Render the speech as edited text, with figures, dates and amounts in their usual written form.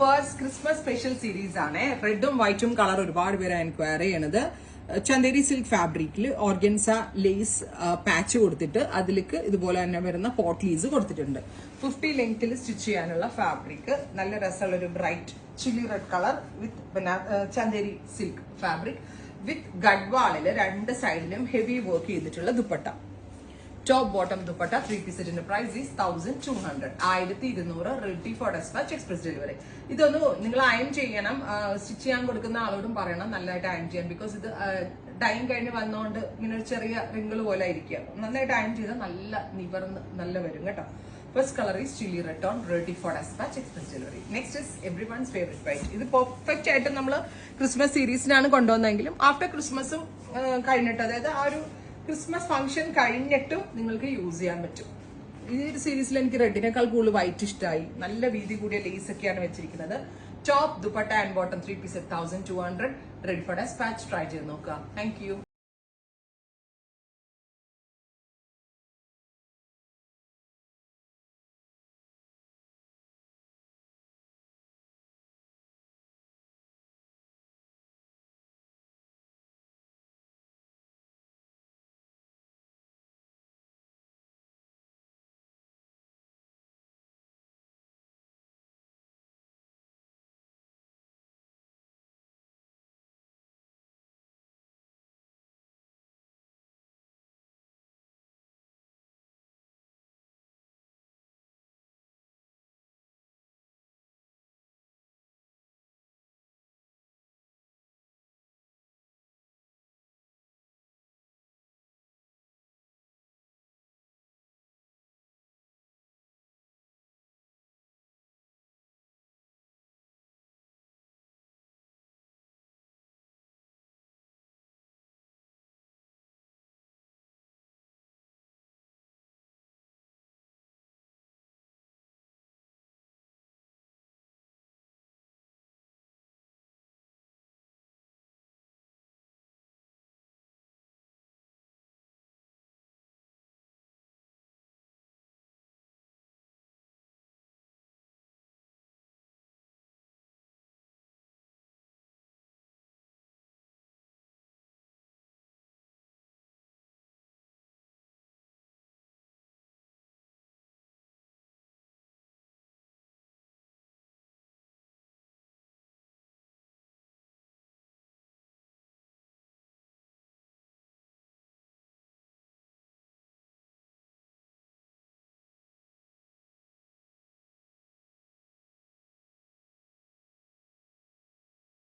Verse Christmas special series ആണ്. റെഡും വൈറ്റും കളർ ഒരുപാട് പേര് എൻക്വയറി ചെയ്യണത്. ചന്ദേരി സിൽക്ക് ഫാബ്രിക്കിൽ ഓർഗൻസ ലേസ് പാച്ച് കൊടുത്തിട്ട് അതിലേക്ക് ഇതുപോലെ തന്നെ വരുന്ന പോട്ട്ലീസ് കൊടുത്തിട്ടുണ്ട്. 50 ലെങ്ത്തിൽ സ്റ്റിച്ച് ചെയ്യാനുള്ള ഫാബ്രിക്. നല്ല രസമുള്ള ഒരു bright chilli red colour with Chanderi silk fabric with ഗഡ്വാളില് രണ്ട് സൈഡിലും ഹെവി വർക്ക് ചെയ്തിട്ടുള്ള dupatta. Top bottom dupatta 3 piece സെറ്റിന്റെ price is 1200. 1200 ready for dispatch express delivery. ഇതൊന്ന് നിങ്ങൾ അയൺ ചെയ്യണം. സ്റ്റിച്ച് ചെയ്യാൻ കൊടുക്കുന്ന ആളോടും പറയണം നല്ലതായിട്ട് അയൺ ചെയ്യാൻ. ബിക്കോസ് ഇത് ടൈം കഴിഞ്ഞ് വന്നോണ്ട് ഇങ്ങനെ ഒരു ചെറിയ റിങ്കിൾ പോലെ ആയിരിക്കുക. നന്നായിട്ട് അയൺ ചെയ്താൽ നല്ല നിവർന്ന് നല്ല വരും കേട്ടോ. First colour is chilli red on ready for dispatch express delivery. Next is every one's favourite white. ഇത് പെർഫെക്റ്റ് ആയിട്ട് നമ്മൾ ക്രിസ്മസ് സീരീസിനാണ് കൊണ്ടുവന്നെങ്കിലും ആഫ്റ്റർ ക്രിസ്മസും കഴിഞ്ഞിട്ട്, അതായത് ആ ഒരു ക്രിസ്മസ് ഫംഗ്ഷൻ കഴിഞ്ഞിട്ടും നിങ്ങൾക്ക് യൂസ് ചെയ്യാൻ പറ്റും. ഈ ഒരു സീരീസിൽ എനിക്ക് റെഡിനേക്കാൾ കൂടുതൽ വൈറ്റ് ഇഷ്ടമായി. നല്ല വീതി കൂടിയ ലേസ് ഒക്കെയാണ് വെച്ചിരിക്കുന്നത്. Top dupatta and bottom 3 piece 1200 ready for dispatch. Try ചെയ്ത് നോക്കുക. Thank U.